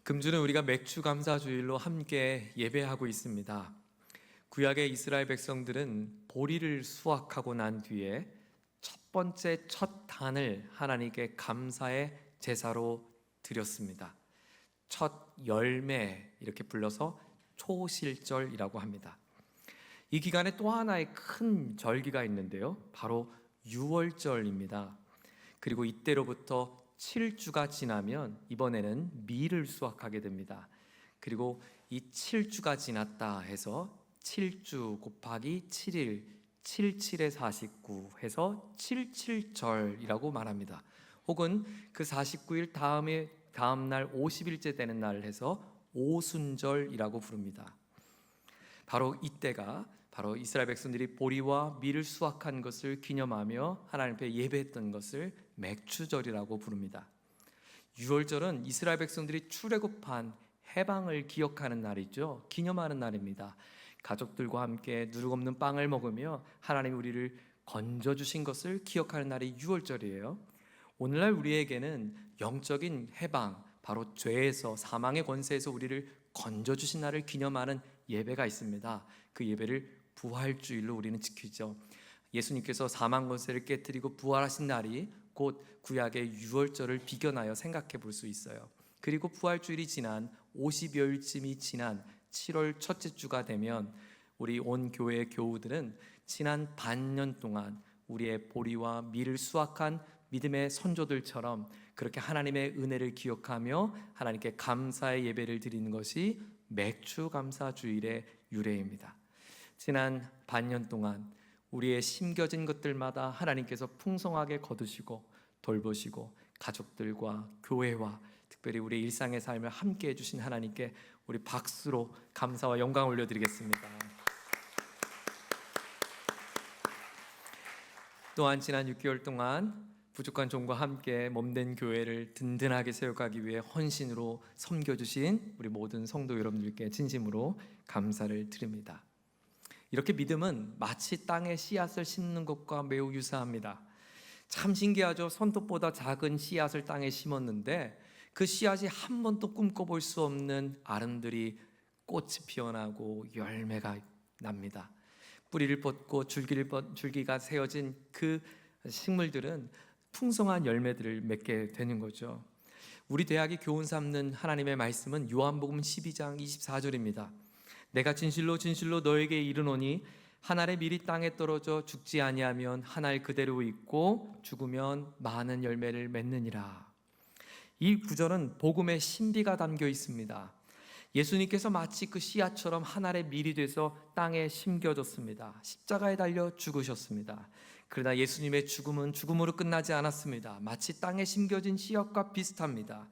금주는 우리가 맥주 감사주일로 함께 예배하고 있습니다. 구약의 이스라엘 백성들은 보리를 수확하고 난 뒤에 첫 번째 첫 단을 하나님께 감사의 제사로 드렸습니다. 첫 열매 이렇게 불러서 초실절이라고 합니다. 이 기간에 또 하나의 큰 절기가 있는데요, 바로 유월절입니다. 그리고 이때로부터 7주가 지나면 이번에는 밀을 수확하게 됩니다. 그리고 이 7주가 지났다 해서 7주 곱하기 7일 77에 49 해서 77절이라고 말합니다. 혹은 그 49일 다음 날 50일째 되는 날을 해서 오순절이라고 부릅니다. 바로 이때가 바로 이스라엘 백성들이 보리와 밀을 수확한 것을 기념하며 하나님 앞에 예배했던 것을 맥주절이라고 부릅니다. 유월절은 이스라엘 백성들이 출애굽한 해방을 기억하는 날이죠. 기념하는 날입니다. 가족들과 함께 누룩없는 빵을 먹으며 하나님이 우리를 건져주신 것을 기억하는 날이 유월절이에요. 오늘날 우리에게는 영적인 해방, 바로 죄에서, 사망의 권세에서 우리를 건져주신 날을 기념하는 예배가 있습니다. 그 예배를 부활주일로 우리는 지키죠. 예수님께서 사망 권세를 깨뜨리고 부활하신 날이 곧 구약의 유월절을 비견하여 생각해 볼 수 있어요. 그리고 부활주일이 지난 50여일쯤이 지난 7월 첫째 주가 되면 우리 온 교회의 교우들은 지난 반년 동안 우리의 보리와 밀을 수확한 믿음의 선조들처럼 그렇게 하나님의 은혜를 기억하며 하나님께 감사의 예배를 드리는 것이 맥주 감사주일의 유래입니다. 지난 반년 동안 우리의 심겨진 것들마다 하나님께서 풍성하게 거두시고 돌보시고 가족들과 교회와 특별히 우리 일상의 삶을 함께 해주신 하나님께 우리 박수로 감사와 영광을 올려드리겠습니다. 또한 지난 6개월 동안 부족한 종과 함께 몸된 교회를 든든하게 세워가기 위해 헌신으로 섬겨주신 우리 모든 성도 여러분들께 진심으로 감사를 드립니다. 이렇게 믿음은 마치 땅에 씨앗을 심는 것과 매우 유사합니다. 참 신기하죠. 손톱보다 작은 씨앗을 땅에 심었는데 그 씨앗이 한 번도 꿈꿔볼 수 없는 아름드리 꽃이 피어나고 열매가 납니다. 뿌리를 뻗고 줄기가 세워진 그 식물들은 풍성한 열매들을 맺게 되는 거죠. 우리 대학이 교훈 삼는 하나님의 말씀은 요한복음 12장 24절입니다. 내가 진실로 진실로 너에게 이르노니 한 알의 밀이 땅에 떨어져 죽지 아니하면 한 알 그대로 있고 죽으면 많은 열매를 맺느니라. 이 구절은 복음의 신비가 담겨 있습니다. 예수님께서 마치 그 씨앗처럼 한 알의 밀이 돼서 땅에 심겨졌습니다. 십자가에 달려 죽으셨습니다. 그러나 예수님의 죽음은 죽음으로 끝나지 않았습니다. 마치 땅에 심겨진 씨앗과 비슷합니다.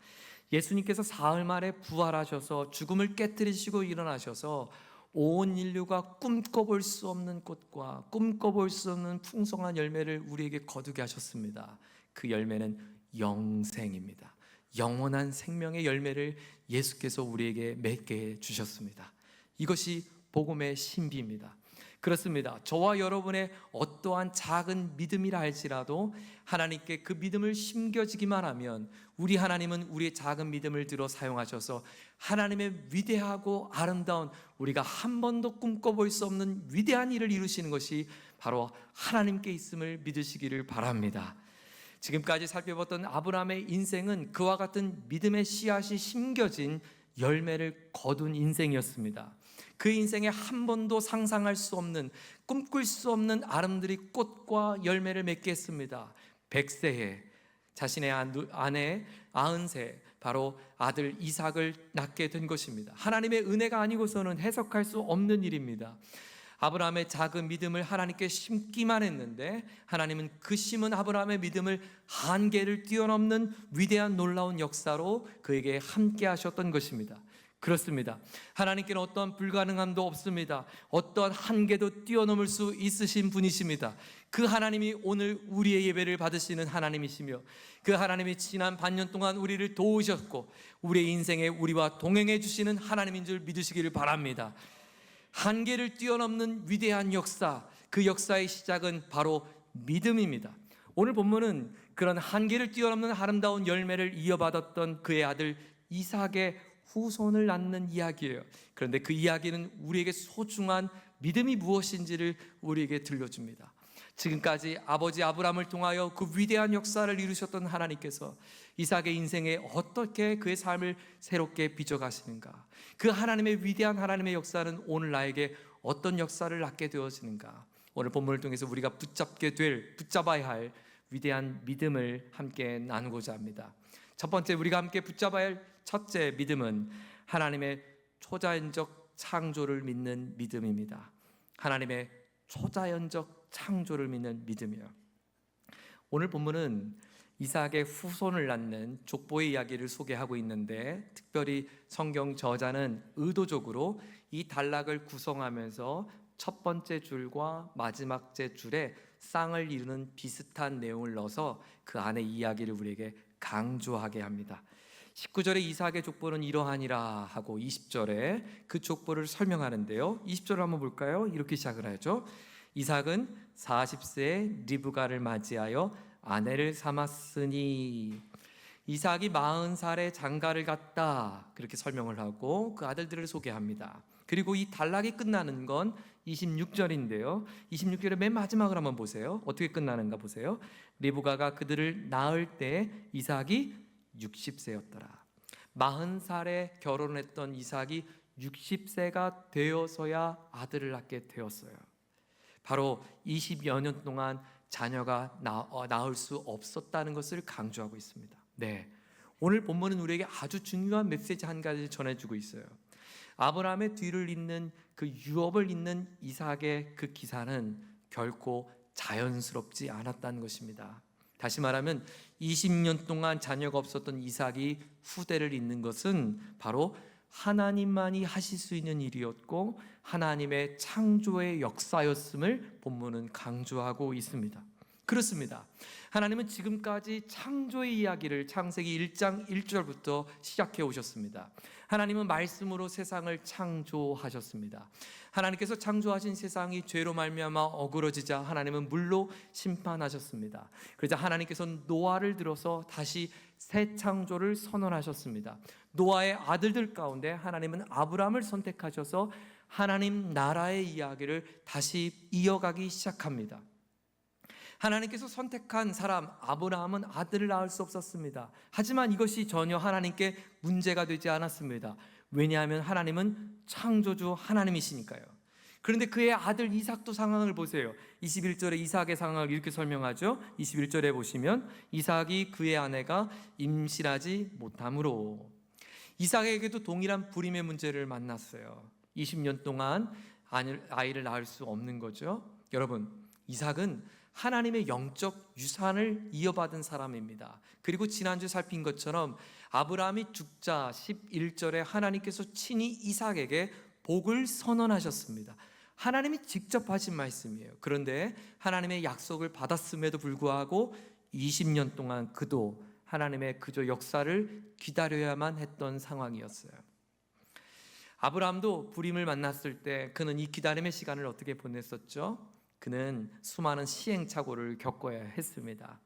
예수님께서 사흘 만에 부활하셔서 죽음을 깨뜨리시고 일어나셔서 온 인류가 꿈꿔볼 수 없는 꽃과 꿈꿔볼 수 없는 풍성한 열매를 우리에게 거두게 하셨습니다. 그 열매는 영생입니다. 영원한 생명의 열매를 예수께서 우리에게 맺게 주셨습니다. 이것이 복음의 신비입니다. 그렇습니다. 저와 여러분의 어떠한 작은 믿음이라 할지라도 하나님께 그 믿음을 심겨지기만 하면 우리 하나님은 우리의 작은 믿음을 들어 사용하셔서 하나님의 위대하고 아름다운, 우리가 한 번도 꿈꿔볼 수 없는 위대한 일을 이루시는 것이 바로 하나님께 있음을 믿으시기를 바랍니다. 지금까지 살펴봤던 아브라함의 인생은 그와 같은 믿음의 씨앗이 심겨진 열매를 거둔 인생이었습니다. 그 인생에 한 번도 상상할 수 없는, 꿈꿀 수 없는 아름드리 꽃과 열매를 맺게 했습니다. 100세에 자신의 아내 90세, 바로 아들 이삭을 낳게 된 것입니다. 하나님의 은혜가 아니고서는 해석할 수 없는 일입니다. 아브라함의 작은 믿음을 하나님께 심기만 했는데 하나님은 그 심은 아브라함의 믿음을 한계를 뛰어넘는 위대한 놀라운 역사로 그에게 함께 하셨던 것입니다. 그렇습니다. 하나님께는 어떠한 불가능함도 없습니다. 어떠한 한계도 뛰어넘을 수 있으신 분이십니다. 그 하나님이 오늘 우리의 예배를 받으시는 하나님이시며 그 하나님이 지난 반년 동안 우리를 도우셨고 우리의 인생에 우리와 동행해 주시는 하나님인 줄 믿으시기를 바랍니다. 한계를 뛰어넘는 위대한 역사, 그 역사의 시작은 바로 믿음입니다. 오늘 본문은 그런 한계를 뛰어넘는 아름다운 열매를 이어받았던 그의 아들 이삭의 후손을 낳는 이야기예요. 그런데 그 이야기는 우리에게 소중한 믿음이 무엇인지를 우리에게 들려줍니다. 지금까지 아버지 아브라함을 통하여 그 위대한 역사를 이루셨던 하나님께서 이삭의 인생에 어떻게 그의 삶을 새롭게 빚어가시는가, 그 하나님의 위대한 하나님의 역사는 오늘 나에게 어떤 역사를 낳게 되어지는가, 오늘 본문을 통해서 우리가 붙잡아야 할 위대한 믿음을 함께 나누고자 합니다. 첫 번째, 우리가 함께 붙잡아야 할 첫째 믿음은 하나님의 초자연적 창조를 믿는 믿음입니다. 하나님의 초자연적 창조를 믿는 믿음이요. 오늘 본문은 이삭의 후손을 낳는 족보의 이야기를 소개하고 있는데, 특별히 성경 저자는 의도적으로 이 단락을 구성하면서 첫 번째 줄과 마지막 줄에 쌍을 이루는 비슷한 내용을 넣어서 그 안에 이야기를 우리에게 강조하게 합니다. 19절에 이삭의 족보는 이러하니라 하고 20절에 그 족보를 설명하는데요, 20절을 한번 볼까요? 이렇게 시작을 하죠. 이삭은 40세에 리브가를 맞이하여 아내를 삼았으니, 이삭이 40살에 장가를 갔다, 그렇게 설명을 하고 그 아들들을 소개합니다. 그리고 이 단락이 끝나는 건 26절인데요 26절의 맨 마지막을 한번 보세요. 어떻게 끝나는가 보세요. 리브가가 그들을 낳을 때 이삭이 60세였더라. 40살에 결혼했던 이삭이 60세가 되어서야 아들을 낳게 되었어요. 바로 20여 년 동안 자녀가 낳을 수 없었다는 것을 강조하고 있습니다. 네, 오늘 본문은 우리에게 아주 중요한 메시지 한 가지를 전해주고 있어요. 아브라함의 뒤를 잇는 그 유업을 잇는 이삭의 그 기사는 결코 자연스럽지 않았다는 것입니다. 다시 말하면 20년 동안 자녀가 없었던 이삭이 후대를 잇는 것은 바로 하나님만이 하실 수 있는 일이었고 하나님의 창조의 역사였음을 본문은 강조하고 있습니다. 그렇습니다. 하나님은 지금까지 창조의 이야기를 창세기 1장 1절부터 시작해 오셨습니다. 하나님은 말씀으로 세상을 창조하셨습니다. 하나님께서 창조하신 세상이 죄로 말미암아 어그러지자 하나님은 물로 심판하셨습니다. 그러자 하나님께서는 노아를 들어서 다시 새 창조를 선언하셨습니다. 노아의 아들들 가운데 하나님은 아브라함을 선택하셔서 하나님 나라의 이야기를 다시 이어가기 시작합니다. 하나님께서 선택한 사람 아브라함은 아들을 낳을 수 없었습니다. 하지만 이것이 전혀 하나님께 문제가 되지 않았습니다. 왜냐하면 하나님은 창조주 하나님이시니까요. 그런데 그의 아들 이삭도 상황을 보세요. 21절에 이삭의 상황을 이렇게 설명하죠. 21절에 보시면 이삭이 그의 아내가 임신하지 못함으로, 이삭에게도 동일한 불임의 문제를 만났어요. 20년 동안 아이를 낳을 수 없는 거죠. 여러분, 이삭은 하나님의 영적 유산을 이어받은 사람입니다. 그리고 지난주 살핀 것처럼 아브라함이 죽자 11절에 하나님께서 친히 이삭에게 복을 선언하셨습니다. 하나님이 직접 하신 말씀이에요. 그런데 하나님의 약속을 받았음에도 불구하고 20년 동안 그도 하나님의 그저 역사를 기다려야만 했던 상황이었어요. 아브라함도 불임을 만났을 때 그는 이 기다림의 시간을 어떻게 보냈었죠? 그는 수많은 시행착오를 겪어야 했습니다.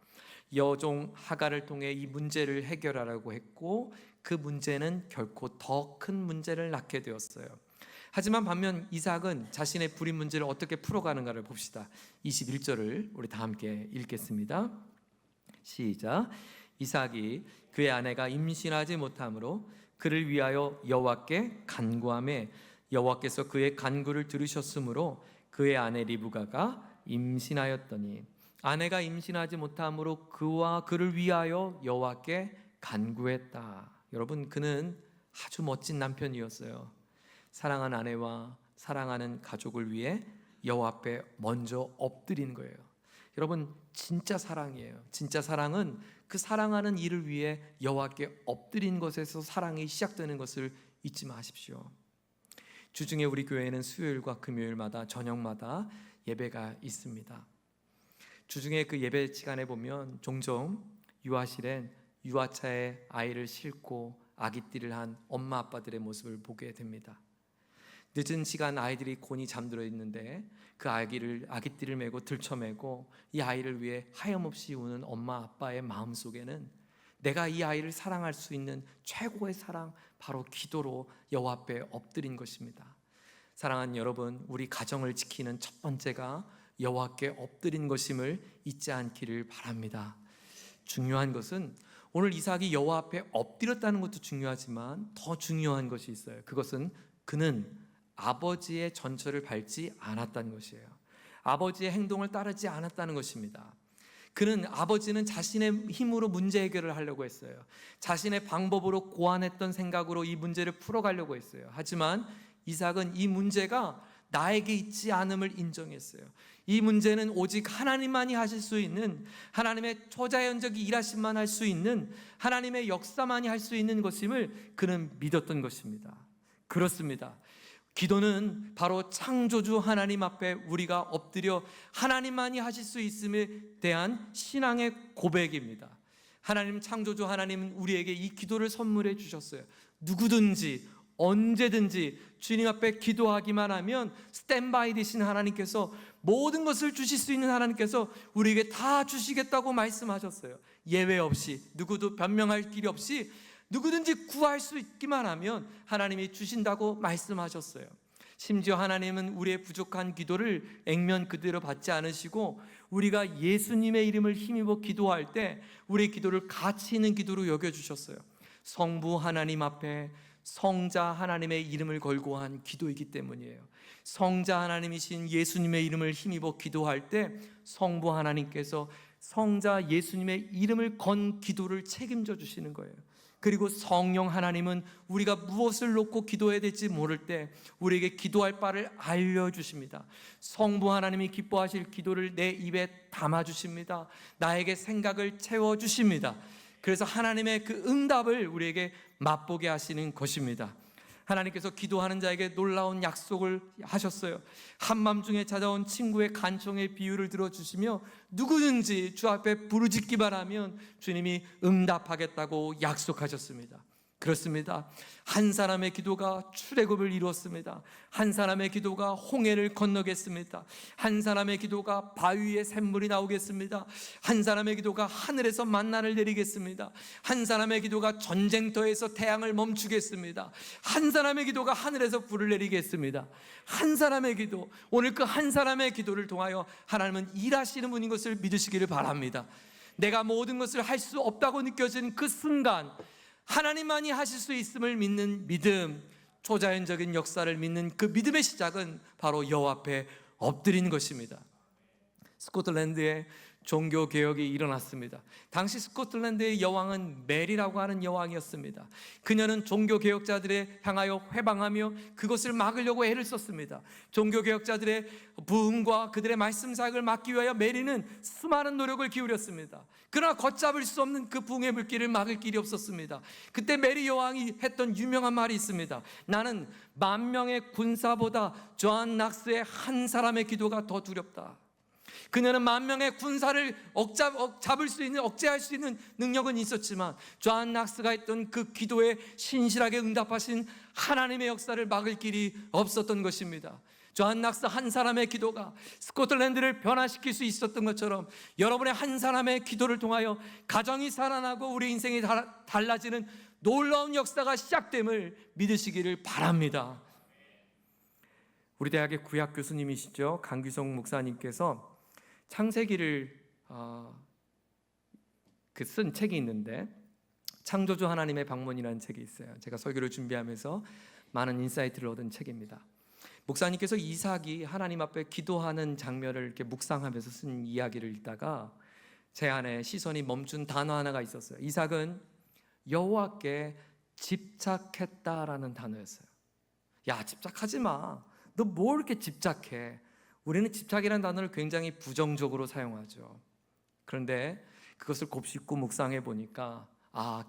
여종 하갈을 통해 이 문제를 해결하라고 했고 그 문제는 결코 더 큰 문제를 낳게 되었어요. 하지만 반면 이삭은 자신의 불임 문제를 어떻게 풀어가는가를 봅시다. 21절을 우리 다 함께 읽겠습니다. 시작. 이삭이 그의 아내가 임신하지 못함으로 그를 위하여 여호와께 간구하매 여호와께서 그의 간구를 들으셨으므로 그의 아내 리브가가 임신하였더니, 아내가 임신하지 못함으로 그와 그를 위하여 여호와께 간구했다. 여러분, 그는 아주 멋진 남편이었어요. 사랑하는 아내와 사랑하는 가족을 위해 여호와 앞에 먼저 엎드린 거예요. 여러분, 진짜 사랑이에요. 진짜 사랑은 그 사랑하는 이를 위해 여호와께 엎드린 것에서 사랑이 시작되는 것을 잊지 마십시오. 주중에 우리 교회에는 수요일과 금요일마다 저녁마다 예배가 있습니다. 주중에 그 예배 시간에 보면 종종 유아실엔 유아차에 아이를 싣고 아기띠를 한 엄마 아빠들의 모습을 보게 됩니다. 늦은 시간 아이들이 곤히 잠들어 있는데 그 아기띠를 메고 들쳐매고 이 아이를 위해 하염없이 우는 엄마 아빠의 마음속에는 내가 이 아이를 사랑할 수 있는 최고의 사랑, 바로 기도로 여호와 앞에 엎드린 것입니다. 사랑하는 여러분, 우리 가정을 지키는 첫 번째가 여호와께 엎드린 것임을 잊지 않기를 바랍니다. 중요한 것은 오늘 이삭이 여호와 앞에 엎드렸다는 것도 중요하지만 더 중요한 것이 있어요. 그것은 그는 아버지의 전철을 밟지 않았다는 것이에요. 아버지의 행동을 따르지 않았다는 것입니다. 그는 아버지는 자신의 힘으로 문제 해결을 하려고 했어요. 자신의 방법으로 고안했던 생각으로 이 문제를 풀어가려고 했어요. 하지만 이삭은 이 문제가 나에게 있지 않음을 인정했어요. 이 문제는 오직 하나님만이 하실 수 있는, 하나님의 초자연적 일하심만 할 수 있는, 하나님의 역사만이 할 수 있는 것임을 그는 믿었던 것입니다. 그렇습니다. 기도는 바로 창조주 하나님 앞에 우리가 엎드려 하나님만이 하실 수 있음에 대한 신앙의 고백입니다. 하나님, 창조주 하나님은 우리에게 이 기도를 선물해 주셨어요. 누구든지 언제든지 주님 앞에 기도하기만 하면 스탠바이 되신 하나님께서, 모든 것을 주실 수 있는 하나님께서 우리에게 다 주시겠다고 말씀하셨어요. 예외 없이, 누구도 변명할 길이 없이 누구든지 구할 수 있기만 하면 하나님이 주신다고 말씀하셨어요. 심지어 하나님은 우리의 부족한 기도를 액면 그대로 받지 않으시고, 우리가 예수님의 이름을 힘입어 기도할 때 우리의 기도를 가치 있는 기도로 여겨주셨어요. 성부 하나님 앞에 성자 하나님의 이름을 걸고 한 기도이기 때문이에요. 성자 하나님이신 예수님의 이름을 힘입어 기도할 때 성부 하나님께서 성자 예수님의 이름을 건 기도를 책임져 주시는 거예요. 그리고 성령 하나님은 우리가 무엇을 놓고 기도해야 될지 모를 때 우리에게 기도할 바를 알려주십니다. 성부 하나님이 기뻐하실 기도를 내 입에 담아주십니다. 나에게 생각을 채워주십니다. 그래서 하나님의 그 응답을 우리에게 맛보게 하시는 것입니다. 하나님께서 기도하는 자에게 놀라운 약속을 하셨어요. 한밤중에 찾아온 친구의 간청의 비유를 들어주시며 누구든지 주 앞에 부르짖기만 하면 주님이 응답하겠다고 약속하셨습니다. 그렇습니다. 한 사람의 기도가 출애굽을 이루었습니다. 한 사람의 기도가 홍해를 건너겠습니다. 한 사람의 기도가 바위에 샘물이 나오겠습니다. 한 사람의 기도가 하늘에서 만나를 내리겠습니다. 한 사람의 기도가 전쟁터에서 태양을 멈추겠습니다. 한 사람의 기도가 하늘에서 불을 내리겠습니다. 한 사람의 기도, 오늘 그 한 사람의 기도를 통하여 하나님은 일하시는 분인 것을 믿으시기를 바랍니다. 내가 모든 것을 할 수 없다고 느껴진 그 순간 하나님만이 하실 수 있음을 믿는 믿음, 초자연적인 역사를 믿는 그 믿음의 시작은 바로 여호와 앞에 엎드리는 것입니다. 스코틀랜드에 종교개혁이 일어났습니다. 당시 스코틀랜드의 여왕은 메리라고 하는 여왕이었습니다. 그녀는 종교개혁자들에 향하여 회방하며 그것을 막으려고 애를 썼습니다. 종교개혁자들의 부흥과 그들의 말씀 사역을 막기 위하여 메리는 수많은 노력을 기울였습니다. 그러나 걷잡을 수 없는 그 부흥의 물길을 막을 길이 없었습니다. 그때 메리 여왕이 했던 유명한 말이 있습니다. 나는 10,000명의 군사보다 조한 낙스의 한 사람의 기도가 더 두렵다. 그녀는 10,000명의 군사를 잡을 수 있는, 억제할 수 있는 능력은 있었지만 조한 낙스가 했던 그 기도에 신실하게 응답하신 하나님의 역사를 막을 길이 없었던 것입니다. 조한 낙스 한 사람의 기도가 스코틀랜드를 변화시킬 수 있었던 것처럼 여러분의 한 사람의 기도를 통하여 가정이 살아나고 우리 인생이 달라지는 놀라운 역사가 시작됨을 믿으시기를 바랍니다. 우리 대학의 구약 교수님이시죠, 강규성 목사님께서 창세기를 쓴 책이 있는데, 창조주 하나님의 방문이라는 책이 있어요. 제가 설교를 준비하면서 많은 인사이트를 얻은 책입니다. 목사님께서 이삭이 하나님 앞에 기도하는 장면을 이렇게 묵상하면서 쓴 이야기를 읽다가 제 안에 시선이 멈춘 단어 하나가 있었어요. 이삭은 여호와께 집착했다라는 단어였어요. 야, 집착하지 마. 너 뭘 이렇게 집착해? 우리는 집착이라는 단어를 굉장히 부정적으로 사용하죠. 그런데 그것을 곱씹고 묵상해 보니까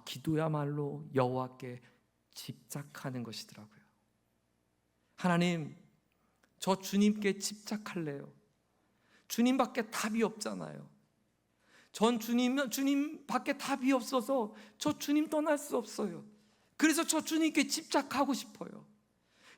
기도야말로 여호와께 집착하는 것이더라고요. 하나님, 저 주님께 집착할래요. 주님밖에 답이 없잖아요. 전 주님밖에 답이 없어서 저 주님 떠날 수 없어요. 그래서 저 주님께 집착하고 싶어요.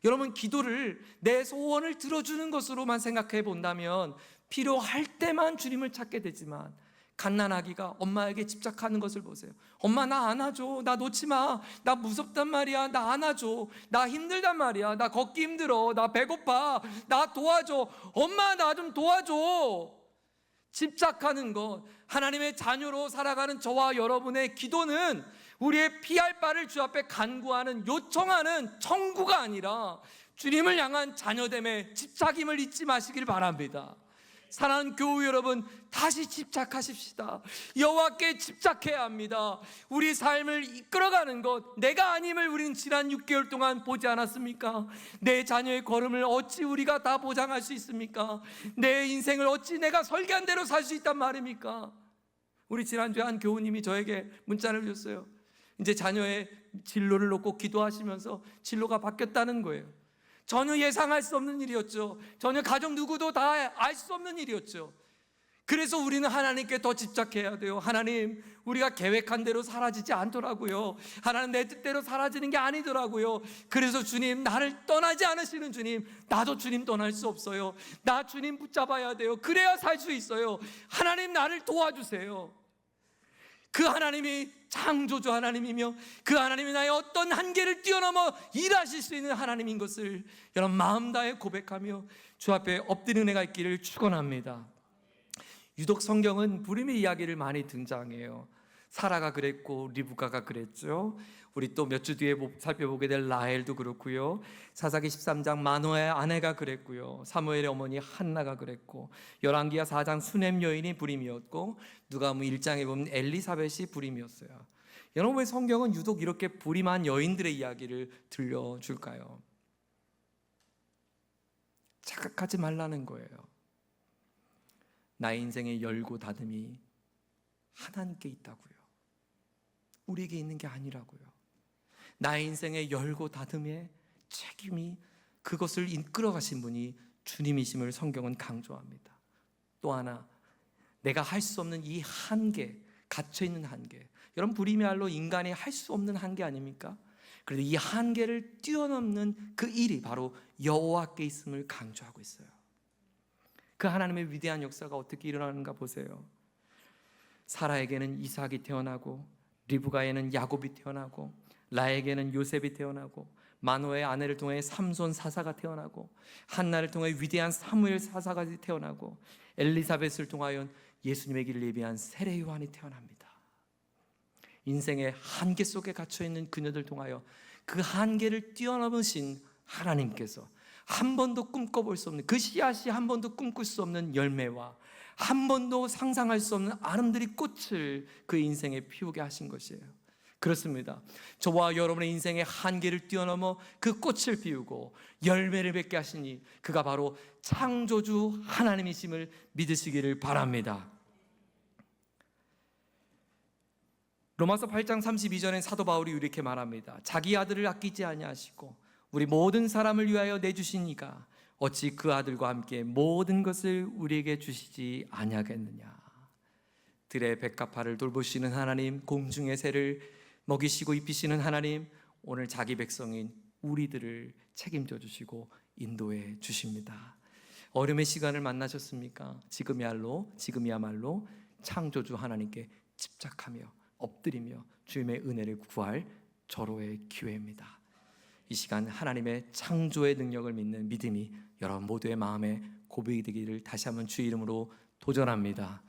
여러분, 기도를 내 소원을 들어주는 것으로만 생각해 본다면 필요할 때만 주님을 찾게 되지만 갓난아기가 엄마에게 집착하는 것을 보세요. 엄마 나 안아줘, 나 놓지 마, 나 무섭단 말이야, 나 안아줘, 나 힘들단 말이야, 나 걷기 힘들어, 나 배고파, 나 도와줘, 엄마 나 좀 도와줘. 집착하는 것, 하나님의 자녀로 살아가는 저와 여러분의 기도는 우리의 피할 바를 주 앞에 간구하는, 요청하는 청구가 아니라 주님을 향한 자녀됨에 집착임을 잊지 마시길 바랍니다. 사랑하는 교우 여러분, 다시 집착하십시다. 여호와께 집착해야 합니다. 우리 삶을 이끌어가는 것, 내가 아님을 우리는 지난 6개월 동안 보지 않았습니까? 내 자녀의 걸음을 어찌 우리가 다 보장할 수 있습니까? 내 인생을 어찌 내가 설계한 대로 살 수 있단 말입니까? 우리 지난주에 한 교우님이 저에게 문자를 주셨어요. 이제 자녀의 진로를 놓고 기도하시면서 진로가 바뀌었다는 거예요. 전혀 예상할 수 없는 일이었죠. 전혀 가족 누구도 다 알 수 없는 일이었죠. 그래서 우리는 하나님께 더 집착해야 돼요. 하나님, 우리가 계획한 대로 사라지지 않더라고요. 하나님, 내 뜻대로 사라지는 게 아니더라고요. 그래서 주님, 나를 떠나지 않으시는 주님, 나도 주님 떠날 수 없어요. 나 주님 붙잡아야 돼요. 그래야 살 수 있어요. 하나님, 나를 도와주세요. 그 하나님이 창조주 하나님이며 그 하나님이 나의 어떤 한계를 뛰어넘어 일하실 수 있는 하나님인 것을 여러분 마음 다해 고백하며 주 앞에 엎드리는 은혜가 있기를 축원합니다. 유독 성경은 불임의 이야기를 많이 등장해요. 사라가 그랬고 리브가가 그랬죠. 우리 또 몇 주 뒤에 살펴보게 될 라헬도 그렇고요. 사사기 13장 마노아의 아내가 그랬고요. 사무엘의 어머니 한나가 그랬고, 열왕기하 4장 수넴 여인이 불임이었고, 누가복음 1장에 보면 엘리사벳이 불임이었어요. 여러분, 왜 성경은 유독 이렇게 불임한 여인들의 이야기를 들려줄까요? 착각하지 말라는 거예요. 나의 인생의 열고 닫음이 하나님께 있다고요. 우리에게 있는 게 아니라고요. 나의 인생의 열고 닫음의 책임이, 그것을 이끌어 가신 분이 주님이심을 성경은 강조합니다. 또 하나, 내가 할 수 없는 이 한계, 갇혀있는 한계, 여러분 불임이야말로 인간이 할 수 없는 한계 아닙니까? 그런데 이 한계를 뛰어넘는 그 일이 바로 여호와께 있음을 강조하고 있어요. 그 하나님의 위대한 역사가 어떻게 일어나는가 보세요. 사라에게는 이삭이 태어나고, 리브가에는 야곱이 태어나고, 라에게는 요셉이 태어나고, 마노의 아내를 통해 삼손 사사가 태어나고, 한나를 통해 위대한 사무엘 사사가 태어나고, 엘리사벳을 통하여 예수님의 길을 예비한 세례 요한이 태어납니다. 인생의 한계 속에 갇혀있는 그녀들 통하여 그 한계를 뛰어넘으신 하나님께서 한 번도 꿈꿔볼 수 없는, 그 씨앗이 한 번도 꿈꿀 수 없는 열매와 한 번도 상상할 수 없는 아름드리 꽃을 그 인생에 피우게 하신 것이에요. 그렇습니다. 저와 여러분의 인생의 한계를 뛰어넘어 그 꽃을 피우고 열매를 맺게 하시니 그가 바로 창조주 하나님이심을 믿으시기를 바랍니다. 로마서 8장 32절엔 사도 바울이 이렇게 말합니다. 자기 아들을 아끼지 아니하시고 우리 모든 사람을 위하여 내주신 이가 어찌 그 아들과 함께 모든 것을 우리에게 주시지 아니하겠느냐. 들의 백합화를 돌보시는 하나님, 공중의 새를 먹이시고 입히시는 하나님, 오늘 자기 백성인 우리들을 책임져 주시고 인도해 주십니다. 어려움의 시간을 만나셨습니까? 지금이야말로 창조주 하나님께 집착하며 엎드리며 주님의 은혜를 구할 절호의 기회입니다. 이 시간 하나님의 창조의 능력을 믿는 믿음이 여러분 모두의 마음에 고백이 되기를 다시 한번 주의 이름으로 도전합니다.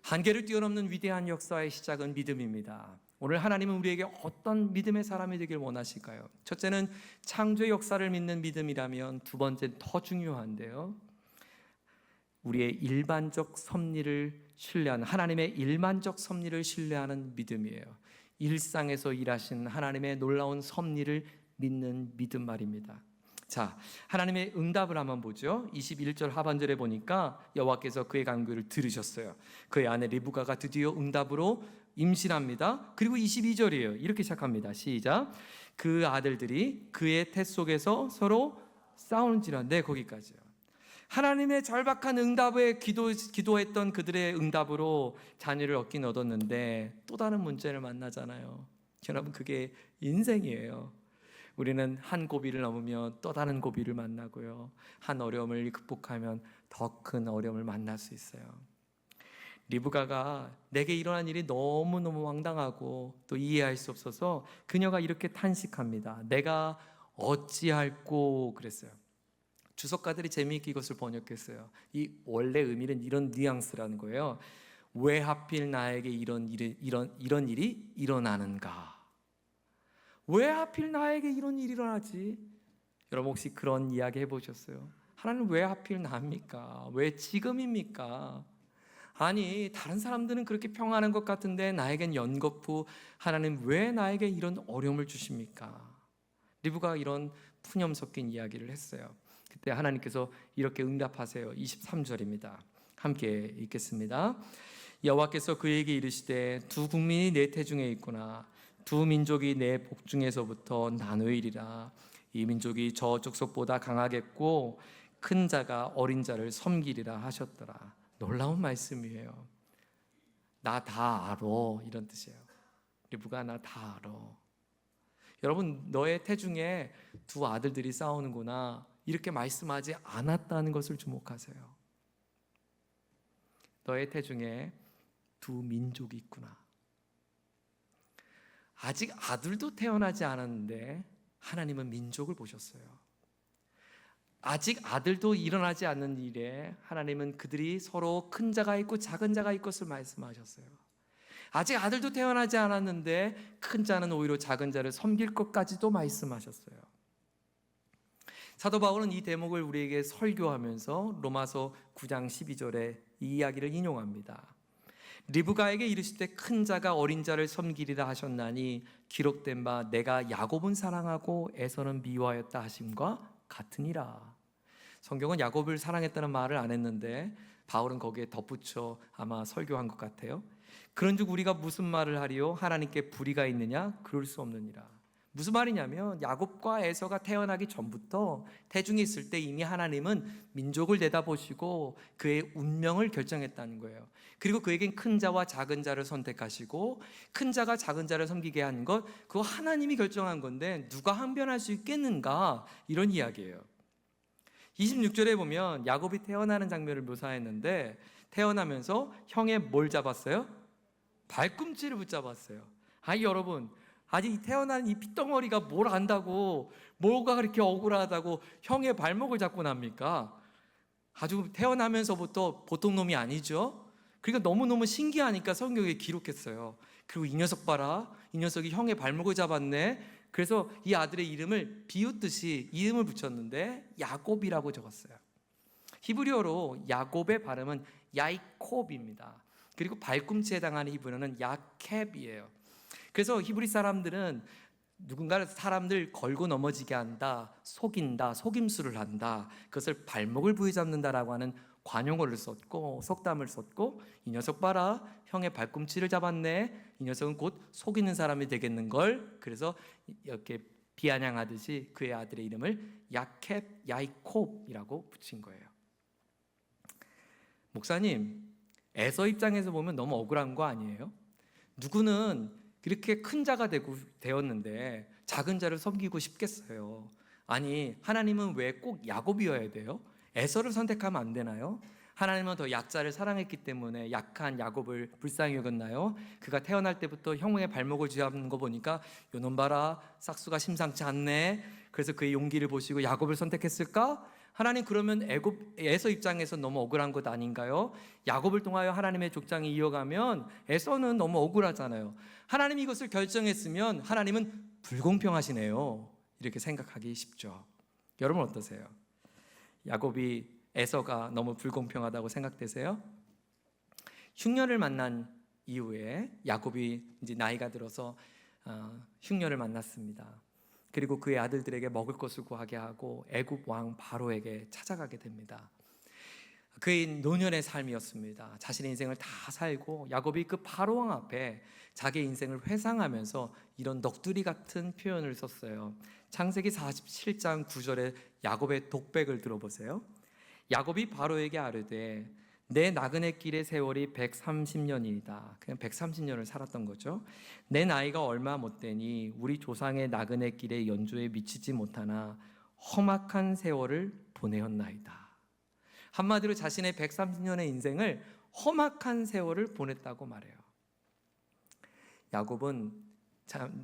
한계를 뛰어넘는 위대한 역사의 시작은 믿음입니다. 오늘 하나님은 우리에게 어떤 믿음의 사람이 되길 원하실까요? 첫째는 창조의 역사를 믿는 믿음이라면, 두 번째는 더 중요한데요, 우리의 일반적 섭리를 신뢰하는, 하나님의 일반적 섭리를 신뢰하는 믿음이에요. 일상에서 일하신 하나님의 놀라운 섭리를 믿는 믿음 말입니다. 자, 하나님의 응답을 한번 보죠. 21절 하반절에 보니까 여호와께서 그의 간구를 들으셨어요. 그의 아내 리브가가 드디어 응답으로 임신합니다. 그리고 22절이에요. 이렇게 시작합니다. 시작. 그 아들들이 그의 태 속에서 서로 싸우는지라. 네, 거기까지요. 하나님의 절박한 응답에 기도했던 그들의 응답으로 자녀를 얻었는데 또 다른 문제를 만나잖아요. 여러분, 그게 인생이에요. 우리는 한 고비를 넘으면 또 다른 고비를 만나고요, 한 어려움을 극복하면 더 큰 어려움을 만날 수 있어요. 리브가가 내게 일어난 일이 너무너무 황당하고 또 이해할 수 없어서 그녀가 이렇게 탄식합니다. 내가 어찌할꼬 그랬어요. 주석가들이 재미있게 이것을 번역했어요. 이 원래 의미는 이런 뉘앙스라는 거예요. 왜 하필 나에게 이런 일이 일어나는가? 왜 하필 나에게 이런 일이 일어나지? 여러분 혹시 그런 이야기 해보셨어요? 하나님 왜 하필 나입니까? 왜 지금입니까? 아니 다른 사람들은 그렇게 평안한 것 같은데 나에겐 연거푸 하나님 왜 나에게 이런 어려움을 주십니까? 리브가 이런 푸념 섞인 이야기를 했어요. 그때 하나님께서 이렇게 응답하세요. 23절입니다. 함께 읽겠습니다. 여호와께서 그에게 이르시되 두 국민이 내 태중에 있구나. 두 민족이 내 복중에서부터 나누이리라. 이 민족이 저 족속보다 강하겠고 큰 자가 어린 자를 섬기리라 하셨더라. 놀라운 말씀이에요. 나 다 알아 이런 뜻이에요. 리브가 나 다 알아. 여러분 너의 태중에 두 아들들이 싸우는구나 이렇게 말씀하지 않았다는 것을 주목하세요. 너의 태중에 두 민족이 있구나. 아직 아들도 태어나지 않았는데 하나님은 민족을 보셨어요. 아직 아들도 일어나지 않는 일에 하나님은 그들이 서로 큰 자가 있고 작은 자가 있을 것을 말씀하셨어요. 아직 아들도 태어나지 않았는데 큰 자는 오히려 작은 자를 섬길 것까지도 말씀하셨어요. 사도 바울은 이 대목을 우리에게 설교하면서 로마서 9장 12절에 이 이야기를 인용합니다. 리브가에게 이르실 때 큰 자가 어린 자를 섬기리라 하셨나니 기록된 바 내가 야곱은 사랑하고 에서는 미워하였다 하심과 같으니라. 성경은 야곱을 사랑했다는 말을 안 했는데 바울은 거기에 덧붙여 아마 설교한 것 같아요. 그런즉 우리가 무슨 말을 하리요? 하나님께 불의가 있느냐? 그럴 수 없느니라. 무슨 말이냐면 야곱과 에서가 태어나기 전부터 태중에 있을 때 이미 하나님은 민족을 내다보시고 그의 운명을 결정했다는 거예요. 그리고 그에겐 큰 자와 작은 자를 선택하시고 큰 자가 작은 자를 섬기게 한 것 그거 하나님이 결정한 건데 누가 항변할 수 있겠는가 이런 이야기예요. 26절에 보면 야곱이 태어나는 장면을 묘사했는데 태어나면서 형의 뭘 잡았어요? 발꿈치를 붙잡았어요. 아니 여러분 아직 태어난 이 핏덩어리가 뭘 안다고 뭐가 그렇게 억울하다고 형의 발목을 잡고 납니까? 아주 태어나면서부터 보통 놈이 아니죠. 그러니까 너무너무 신기하니까 성경에 기록했어요. 그리고 이 녀석 봐라, 이 녀석이 형의 발목을 잡았네. 그래서 이 아들의 이름을 비웃듯이 이름을 붙였는데 야곱이라고 적었어요. 히브리어로 야곱의 발음은 야이콥입니다. 그리고 발꿈치에 해당하는 히브리어는 야캡이에요. 그래서 히브리 사람들은 누군가를 사람들 걸고 넘어지게 한다, 속인다, 속임수를 한다, 그것을 발목을 부여잡는다라고 하는 관용어를 썼고 속담을 썼고 이 녀석 봐라 형의 발꿈치를 잡았네 이 녀석은 곧 속이는 사람이 되겠는걸. 그래서 이렇게 비아냥하듯이 그의 아들의 이름을 야캡 야이콥이라고 붙인 거예요. 목사님 에서 입장에서 보면 너무 억울한 거 아니에요? 누구는 그렇게 큰 자가 되었는데 작은 자를 섬기고 싶겠어요. 아니 하나님은 왜 꼭 야곱이어야 돼요? 에서를 선택하면 안 되나요? 하나님은 더 약자를 사랑했기 때문에 약한 야곱을 불쌍히 여겼나요? 그가 태어날 때부터 형의 발목을 쥐잡는 거 보니까 요놈 봐라 싹수가 심상치 않네. 그래서 그의 용기를 보시고 야곱을 선택했을까? 하나님 그러면 에서 입장에서 너무 억울한 것 아닌가요? 야곱을 통하여 하나님의 족장이 이어가면 에서는 너무 억울하잖아요. 하나님이 이것을 결정했으면 하나님은 불공평하시네요. 이렇게 생각하기 쉽죠. 여러분 어떠세요? 야곱이 에서가 너무 불공평하다고 생각되세요? 흉년을 만난 이후에 야곱이 이제 나이가 들어서 흉년을 만났습니다. 그리고 그의 아들들에게 먹을 것을 구하게 하고 애굽 왕 바로에게 찾아가게 됩니다. 그의 노년의 삶이었습니다. 자신의 인생을 다 살고 야곱이 그 바로 왕 앞에 자기 인생을 회상하면서 이런 넋두리 같은 표현을 썼어요. 창세기 47장 9절에 야곱의 독백을 들어보세요. 야곱이 바로에게 아뢰되 내 나그네 길의 세월이 130년이다. 그냥 130년을 살았던 거죠. 내 나이가 얼마 못 되니 우리 조상의 나그네 길의 연조에 미치지 못하나 험악한 세월을 보내었나이다. 한마디로 자신의 130년의 인생을 험악한 세월을 보냈다고 말해요. 야곱은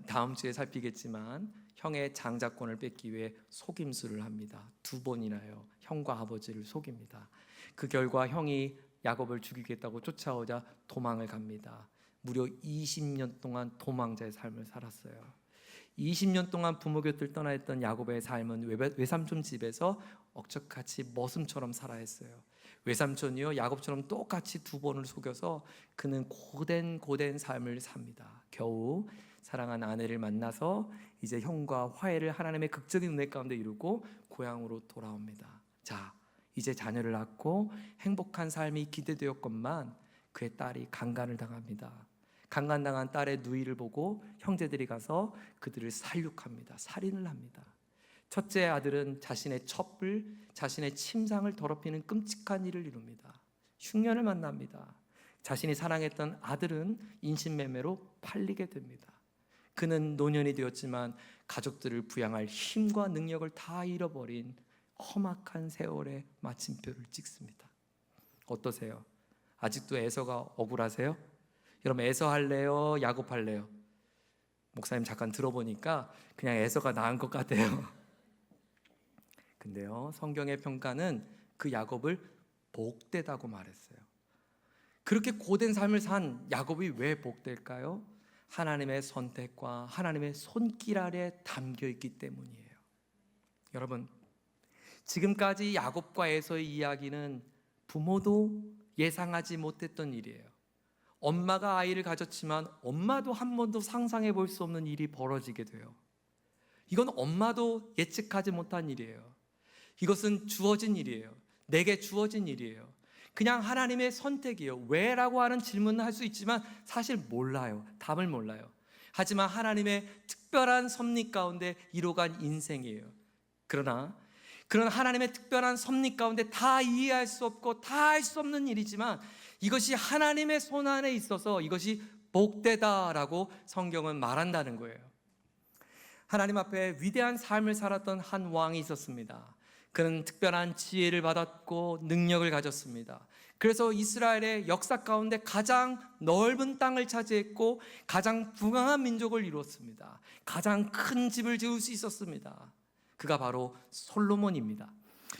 다음 주에 살피겠지만 형의 장자권을 뺏기 위해 속임수를 합니다. 2번이나요. 형과 아버지를 속입니다. 그 결과 형이 야곱을 죽이겠다고 쫓아오자 도망을 갑니다. 무려 20년 동안 도망자의 삶을 살았어요. 20년 동안 부모 곁을 떠나 있던 야곱의 삶은 외삼촌 집에서 억척같이 머슴처럼 살아야 했어요. 외삼촌이요 야곱처럼 똑같이 2번을 속여서 그는 고된 삶을 삽니다. 겨우 사랑한 아내를 만나서 이제 형과 화해를 하나님의 극적인 은혜 가운데 이루고 고향으로 돌아옵니다. 자, 이제 자녀를 낳고 행복한 삶이 기대되었건만 그의 딸이 강간을 당합니다. 강간당한 딸의 누이를 보고 형제들이 가서 그들을 살육합니다. 살인을 합니다. 첫째 아들은 자신의 첩을, 자신의 침상을 더럽히는 끔찍한 일을 이룹니다. 흉년을 만납니다. 자신이 사랑했던 아들은 인신매매로 팔리게 됩니다. 그는 노년이 되었지만 가족들을 부양할 힘과 능력을 다 잃어버린 험악한 세월의 마침표를 찍습니다. 어떠세요? 아직도 에서가 억울하세요? 여러분, 에서 할래요? 야곱 할래요? 목사님 잠깐 들어보니까 그냥 에서가 나은 것 같아요. 근데요, 성경의 평가는 그 야곱을 복되다고 말했어요. 그렇게 고된 삶을 산 야곱이 왜 복될까요? 하나님의 선택과 하나님의 손길 아래 담겨 있기 때문이에요. 여러분, 지금까지 야곱과 에서의 이야기는 부모도 예상하지 못했던 일이에요. 엄마가 아이를 가졌지만 엄마도 한 번도 상상해 볼 수 없는 일이 벌어지게 돼요. 이건 엄마도 예측하지 못한 일이에요. 이것은 주어진 일이에요. 내게 주어진 일이에요. 그냥 하나님의 선택이에요. 왜? 라고 하는 질문을 할 수 있지만 사실 몰라요. 답을 몰라요. 하지만 하나님의 특별한 섭리 가운데 이뤄간 인생이에요. 그러나 그런 하나님의 특별한 섭리 가운데 다 이해할 수 없고 다 할 수 없는 일이지만 이것이 하나님의 손 안에 있어서 이것이 복되다라고 성경은 말한다는 거예요. 하나님 앞에 위대한 삶을 살았던 한 왕이 있었습니다. 그는 특별한 지혜를 받았고 능력을 가졌습니다. 그래서 이스라엘의 역사 가운데 가장 넓은 땅을 차지했고 가장 부강한 민족을 이루었습니다. 가장 큰 집을 지을 수 있었습니다. 그가 바로 솔로몬입니다.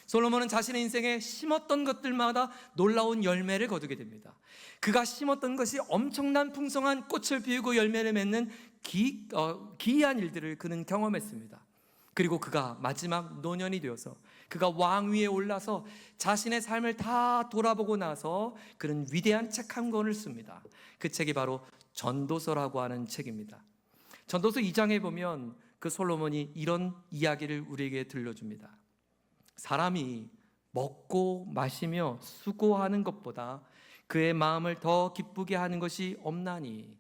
솔로몬은 자신의 인생에 심었던 것들마다 놀라운 열매를 거두게 됩니다. 그가 심었던 것이 엄청난 풍성한 꽃을 피우고 열매를 맺는 기이한 일들을 그는 경험했습니다. 그리고 그가 마지막 노년이 되어서 그가 왕위에 올라서 자신의 삶을 다 돌아보고 나서 그는 위대한 책 한 권을 씁니다. 그 책이 바로 전도서라고 하는 책입니다. 전도서 2장에 보면 그 솔로몬이 이런 이야기를 우리에게 들려줍니다. 사람이 먹고 마시며 수고하는 것보다 그의 마음을 더 기쁘게 하는 것이 없나니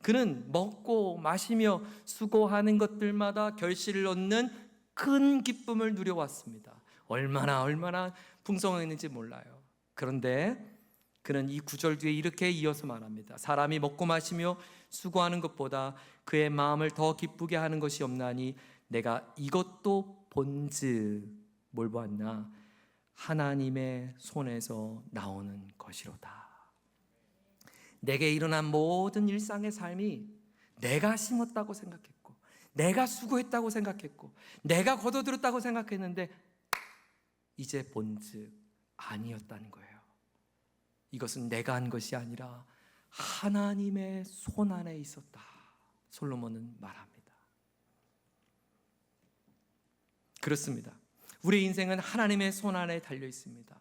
그는 먹고 마시며 수고하는 것들마다 결실을 얻는 큰 기쁨을 누려왔습니다. 얼마나 풍성했는지 몰라요. 그런데 그는 이 구절 뒤에 이렇게 이어서 말합니다. 사람이 먹고 마시며 수고하는 것보다 그의 마음을 더 기쁘게 하는 것이 없나니 내가 이것도 본즉 뭘 보았나? 하나님의 손에서 나오는 것이로다. 내게 일어난 모든 일상의 삶이 내가 심었다고 생각했고 내가 수고했다고 생각했고 내가 거둬들였다고 생각했는데 이제 본즉 아니었다는 거예요. 이것은 내가 한 것이 아니라 하나님의 손 안에 있었다. 솔로몬은 말합니다. 그렇습니다. 우리의 인생은 하나님의 손 안에 달려 있습니다.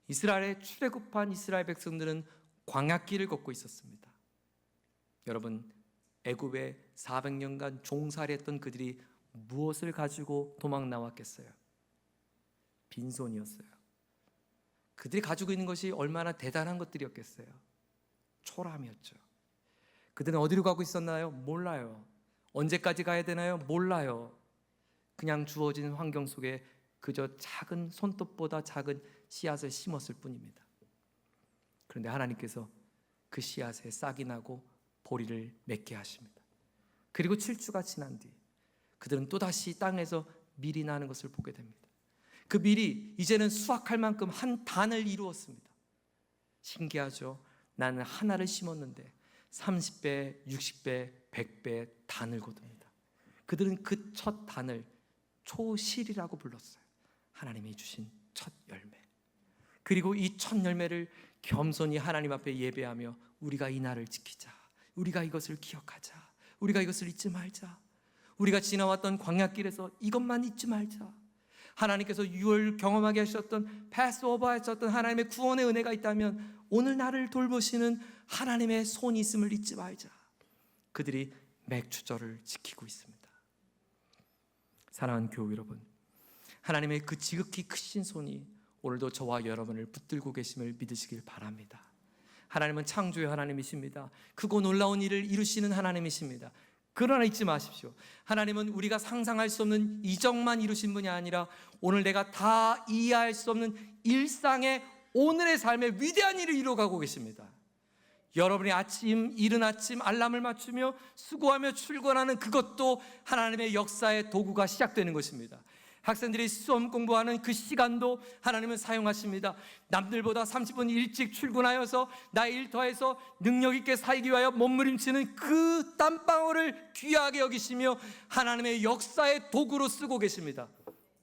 이스라엘에 출애굽한 이스라엘 백성들은 광야길을 걷고 있었습니다. 여러분, 애굽에 400년간 종살이했던 그들이 무엇을 가지고 도망 나왔겠어요? 빈손이었어요. 그들이 가지고 있는 것이 얼마나 대단한 것들이었겠어요? 초람이었죠. 그들은 어디로 가고 있었나요? 몰라요. 언제까지 가야 되나요? 몰라요. 그냥 주어진 환경 속에 그저 작은 손톱보다 작은 씨앗을 심었을 뿐입니다. 그런데 하나님께서 그 씨앗에 싹이 나고 보리를 맺게 하십니다. 그리고 7주가 지난 뒤 그들은 또다시 땅에서 밀이 나는 것을 보게 됩니다. 그 밀이 이제는 수확할 만큼 한 단을 이루었습니다. 신기하죠? 나는 하나를 심었는데 30배, 60배, 100배 단을 거둡니다. 그들은 그 첫 단을 초실이라고 불렀어요. 하나님이 주신 첫 열매. 그리고 이 첫 열매를 겸손히 하나님 앞에 예배하며 우리가 이 날을 지키자, 우리가 이것을 기억하자, 우리가 이것을 잊지 말자, 우리가 지나왔던 광야길에서 이것만 잊지 말자. 하나님께서 유월 경험하게 하셨던 패스오버 하셨던 하나님의 구원의 은혜가 있다면 오늘 나를 돌보시는 하나님의 손이 있음을 잊지 말자. 그들이 맥추절을 지키고 있습니다. 사랑하는 교우 여러분, 하나님의 그 지극히 크신 손이 오늘도 저와 여러분을 붙들고 계심을 믿으시길 바랍니다. 하나님은 창조의 하나님이십니다. 크고 놀라운 일을 이루시는 하나님이십니다. 그러나 잊지 마십시오. 하나님은 우리가 상상할 수 없는 이적만 이루신 분이 아니라 오늘 내가 다 이해할 수 없는 일상의 오늘의 삶의 위대한 일을 이루어가고 계십니다. 여러분이 이른 아침 알람을 맞추며 수고하며 출근하는 그것도 하나님의 역사의 도구가 시작되는 것입니다. 학생들이 수험 공부하는 그 시간도 하나님은 사용하십니다. 남들보다 30분 일찍 출근하여서 나의 일터에서 능력 있게 살기 위하여 몸부림치는 그 땀방울을 귀하게 여기시며 하나님의 역사의 도구로 쓰고 계십니다.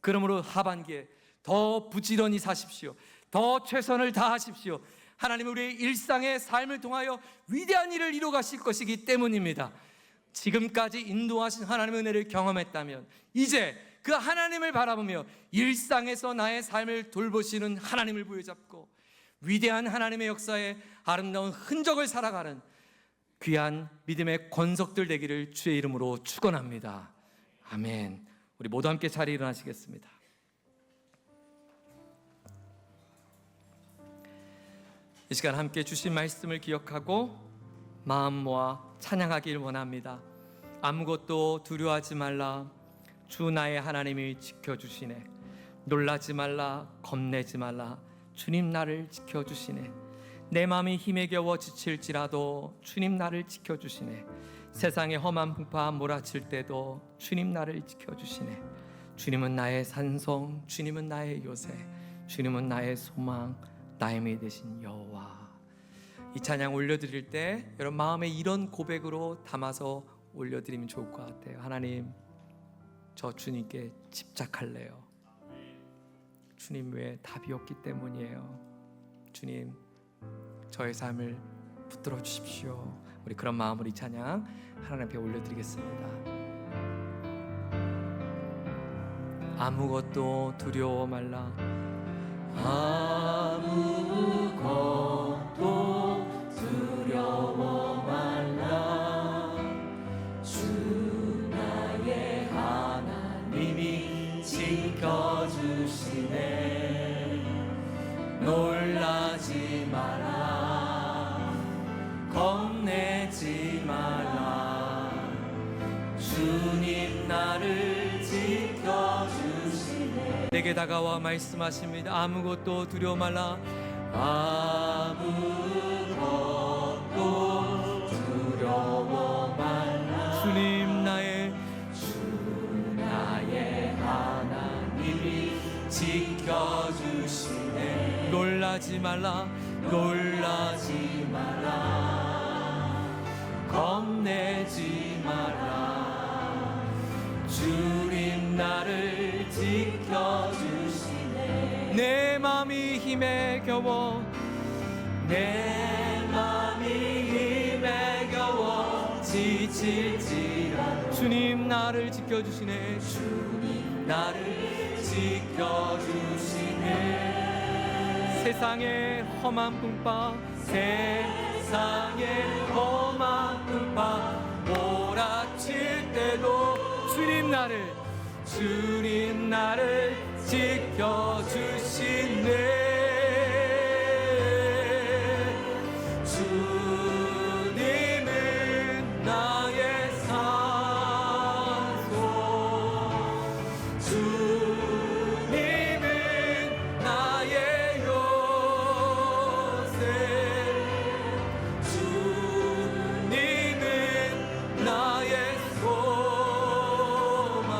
그러므로 하반기에 더 부지런히 사십시오. 더 최선을 다하십시오. 하나님은 우리의 일상의 삶을 통하여 위대한 일을 이루어 가실 것이기 때문입니다. 지금까지 인도하신 하나님의 은혜를 경험했다면 이제 그 하나님을 바라보며 일상에서 나의 삶을 돌보시는 하나님을 부여잡고 위대한 하나님의 역사에 아름다운 흔적을 살아가는 귀한 믿음의 권속들 되기를 주의 이름으로 축원합니다. 아멘. 우리 모두 함께 자리에 일어나시겠습니다. 이 시간 함께 주신 말씀을 기억하고 마음 모아 찬양하길 원합니다. 아무것도 두려워하지 말라. 주 나의 하나님이 지켜주시네. 놀라지 말라. 겁내지 말라. 주님 나를 지켜주시네. 내 마음이 힘에 겨워 지칠지라도 주님 나를 지켜주시네. 세상의 험한 풍파 몰아칠 때도 주님 나를 지켜주시네. 주님은 나의 산성, 주님은 나의 요새, 주님은 나의 소망, 나의 힘이 되신 여호와. 이 찬양 올려드릴 때 여러분 마음에 이런 고백으로 담아서 올려드리면 좋을 것 같아요. 하나님, 저 주님께 집착할래요. 주님 외에 답이 없기 때문이에요. 주님, 저의 삶을 붙들어 주십시오. 우리 그런 마음으로 이 찬양 하나님 앞에 올려드리겠습니다. 아무것도 두려워 말라. 아무것도 두려워 말라. 주 나의 하나님이 지켜주시네. 놀라지 마라. 겁내지 말라. 주님 나를 지켜주시네. 내게 다가와 말씀하십니다. 아무것도 두려워 말라. 아무것도 두려워 말라. 주님 나의 하나님이 지켜주시네. 놀라지 말라. 놀라지 마라. 겁내지 마라. 주님 나를 지켜주시네. 내 맘이 힘에 겨워, 내 맘이 힘에 겨워 지칠지라도 주님 나를 지켜주시네. 주님 나를 지켜주시네. 세상의 험한 풍파, 세상의 험한 풍파 몰아칠 때도 주님 나를 지켜주시네. 주님은 나의 산소, 주님은 나의 요새, 주님은 나의 소망,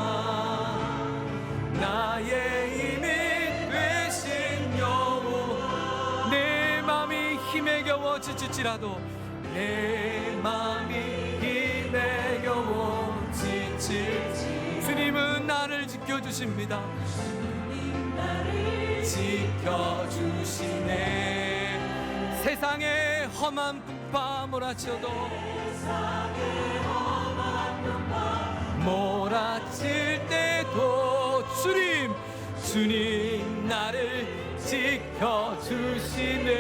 나의 힘이 되신 여호와. 지칠지라도 내 마음이 힘에 겨워 지칠지 주님은 나를 지켜주십니다. 지켜주시네. 세상의 험한 풍파 몰아쳐도 몰아칠 때도 주님 나를 지켜주시네.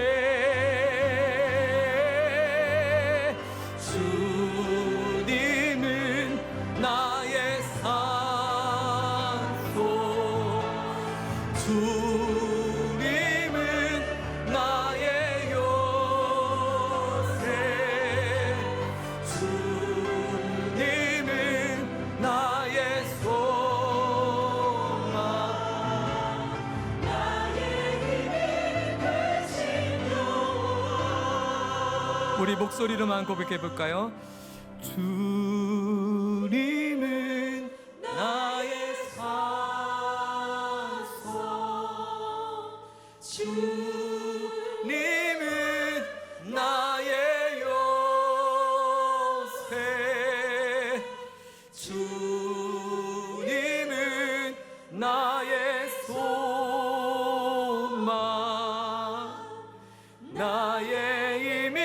주님은 나의 산소, 주님은 나의 요새, 주님은 나의 소망, 나의 힘이 되신 여호와. 우리 목소리로만 고백해 볼까요? 주님은 나의 산소, 주님은 나의 요새, 주님은 나의 소망, 나의 힘이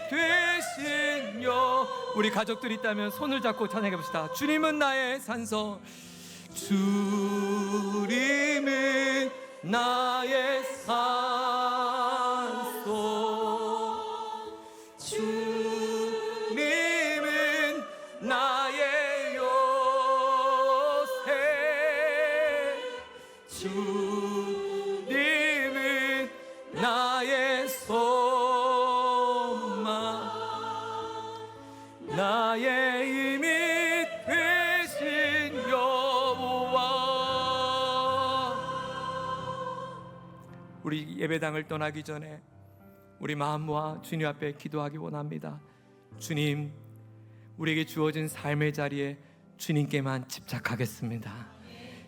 되신 여. 우리 가족들 있다면 손을 잡고 찬양해 봅시다. 주님은 나의 산소, 주님은 나의 산소, 주님은 나의 요새, 주님은 나의 소망, 나의 힘이 되신 여호와. 우리 예배당을 떠나기 전에 우리 마음과 주님 앞에 기도하기 원합니다. 주님, 우리에게 주어진 삶의 자리에 주님께만 집착하겠습니다.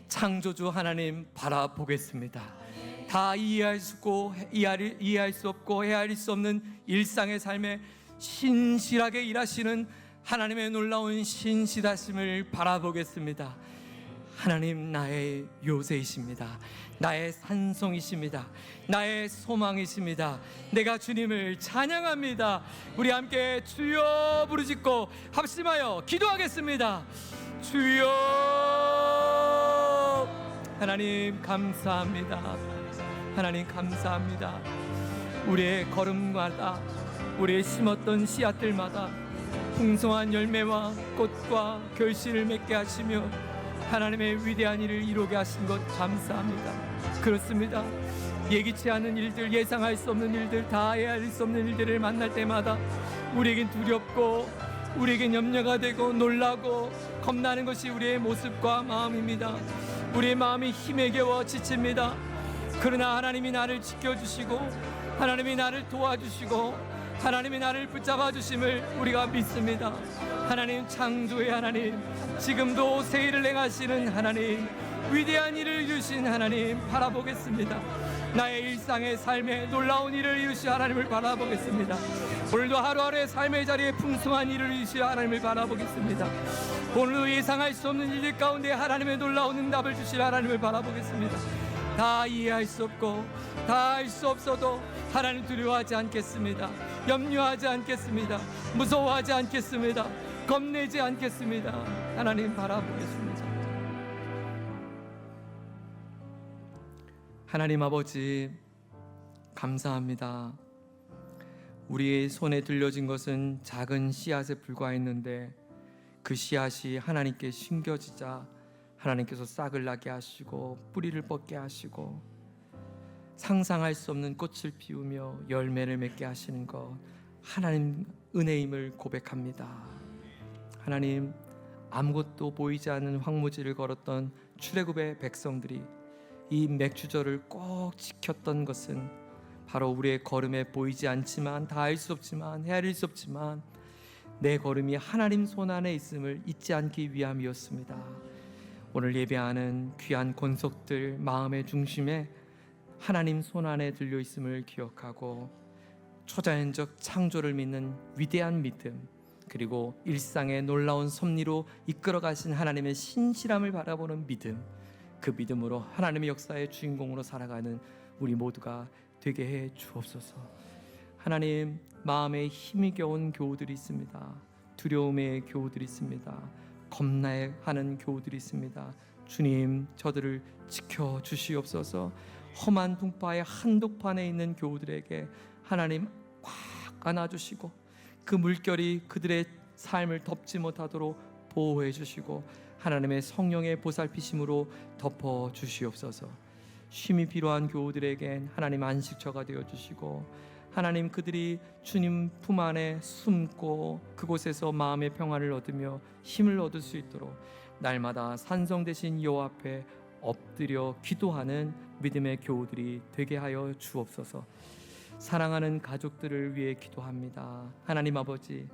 창조주 하나님 바라보겠습니다. 다 이해할 수 없고 헤아릴 수 없는 일상의 삶에 신실하게 일하시는 하나님의 놀라운 신실하심을 바라보겠습니다. 하나님, 나의 요새이십니다. 나의 산성이십니다. 나의 소망이십니다. 내가 주님을 찬양합니다. 우리 함께 주여 부르짖고 합심하여 기도하겠습니다. 주여. 하나님 감사합니다. 하나님 감사합니다. 우리의 걸음마다, 우리의 심었던 씨앗들마다 풍성한 열매와 꽃과 결실을 맺게 하시며 하나님의 위대한 일을 이루게 하신 것 감사합니다. 그렇습니다. 예기치 않은 일들, 예상할 수 없는 일들, 다 헤아릴 수 없는 일들을 만날 때마다 우리에겐 두렵고 우리에겐 염려가 되고 놀라고 겁나는 것이 우리의 모습과 마음입니다. 우리의 마음이 힘에 겨워 지칩니다. 그러나 하나님이 나를 지켜주시고 하나님이 나를 도와주시고 하나님이 나를 붙잡아 주심을 우리가 믿습니다. 하나님, 창조의 하나님, 지금도 새 일을 행하시는 하나님, 위대한 일을 이루신 하나님 바라보겠습니다. 나의 일상의 삶에 놀라운 일을 이루신 하나님을 바라보겠습니다. 오늘도 하루하루의 삶의 자리에 풍성한 일을 이루신 하나님을 바라보겠습니다. 오늘도 예상할 수 없는 일들 가운데 하나님의 놀라운 응답을 주실 하나님을 바라보겠습니다. 다 이해할 수 없고 다 알 수 없어도 하나님 두려워하지 않겠습니다. 염려하지 않겠습니다. 무서워하지 않겠습니다. 겁내지 않겠습니다. 하나님 바라보겠습니다. 하나님 아버지, 감사합니다. 우리의 손에 들려진 것은 작은 씨앗에 불과했는데 그 씨앗이 하나님께 심겨지자 하나님께서 싹을 나게 하시고 뿌리를 뻗게 하시고 상상할 수 없는 꽃을 피우며 열매를 맺게 하시는 것, 하나님 은혜임을 고백합니다. 하나님, 아무것도 보이지 않는 황무지를 걸었던 출애굽의 백성들이 이 맥주절을 꼭 지켰던 것은 바로 우리의 걸음에 보이지 않지만, 다 알 수 없지만, 헤아릴 수 없지만 내 걸음이 하나님 손 안에 있음을 잊지 않기 위함이었습니다. 오늘 예배하는 귀한 권속들 마음의 중심에 하나님 손 안에 들려 있음을 기억하고 초자연적 창조를 믿는 위대한 믿음, 그리고 일상의 놀라운 섭리로 이끌어 가신 하나님의 신실함을 바라보는 믿음, 그 믿음으로 하나님의 역사의 주인공으로 살아가는 우리 모두가 되게 해 주옵소서. 하나님, 마음에 힘이 겨운 교우들이 있습니다. 두려움의 교우들이 있습니다. 겁나하는 교우들이 있습니다. 주님, 저들을 지켜 주시옵소서. 험한 풍파의 한복판에 있는 교우들에게 하나님 꽉 안아주시고 그 물결이 그들의 삶을 덮지 못하도록 보호해 주시고 하나님의 성령의 보살피심으로 덮어 주시옵소서. 쉼이 필요한 교우들에겐 하나님 안식처가 되어 주시고 하나님, 그들이 주님 품 안에 숨고 그곳에서 마음의 평안을 얻으며 힘을 얻을 수 있도록 날마다 산성 되신 여호와 앞에 엎드려 기도하는 믿음의 교우들이 되게 하여 주옵소서. 사랑하는 가족들을 위해 기도합니다. 하나님 아버지,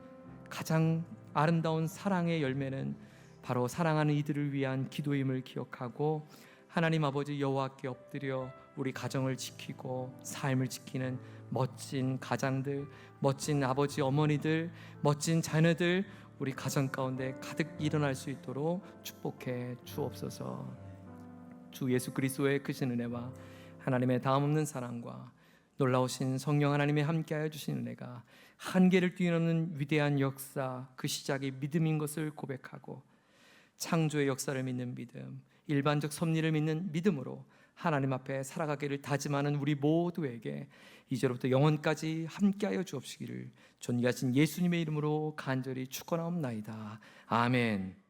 가장 아름다운 사랑의 열매는 바로 사랑하는 이들을 위한 기도임을 기억하고 하나님 아버지, 여호와께 엎드려 우리 가정을 지키고 삶을 지키는 멋진 가장들, 멋진 아버지 어머니들, 멋진 자녀들 우리 가정 가운데 가득 일어날 수 있도록 축복해 주옵소서. 주 예수 그리스도의 크신 은혜와 하나님의 다음없는 사랑과 놀라우신 성령 하나님의 함께하여 주신 은혜가 한계를 뛰어넘는 위대한 역사, 그 시작이 믿음인 것을 고백하고 창조의 역사를 믿는 믿음, 일반적 섭리를 믿는 믿음으로 하나님 앞에 살아가기를 다짐하는 우리 모두에게 이제로부터 영원까지 함께하여 주옵시기를 존귀하신 예수님의 이름으로 간절히 축원하옵나이다. 아멘.